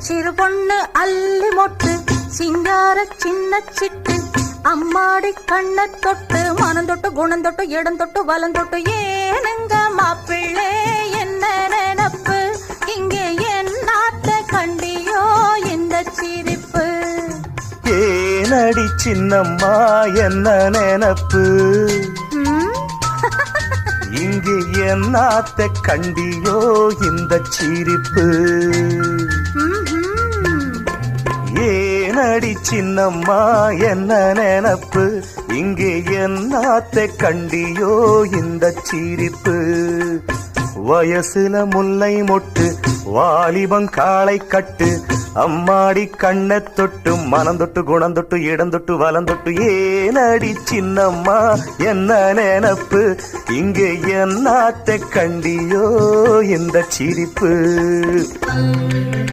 சிறு பொண்ணு அள்ளி மொட்டு சிங்கார சின்ன சிட்டு அம்மாடி கண்ண தொட்டு மனம் தொட்டு குணம் தொட்டு இடம் தொட்டு வலம் தொட்டு ஏனுங்க மாப்பிள்ளை என்ன நினப்பு இங்கே என்னாத்த கண்டியோ இந்த சிரிப்பு ஏனடி சின்னம்மா என்ன நினப்பு இங்கே என்னாத்த கண்டியோ இந்த சிரிப்பு ஏனடி சின்னம்மா என்ன நினப்பு இங்கே என்னாத்த கண்டியோ இந்த சிரிப்பு வயசுல முல்லை மொட்டு வாலிபம் காளை கட்டு அம்மாடி கண்ண தொட்டு மனம் தொட்டு குணம் தொட்டு இடம் தொட்டு வலம் தொட்டு ஏனடி சின்னம்மா என்ன நினப்பு இங்கே என்னாத்த கண்டியோ இந்த சிரிப்பு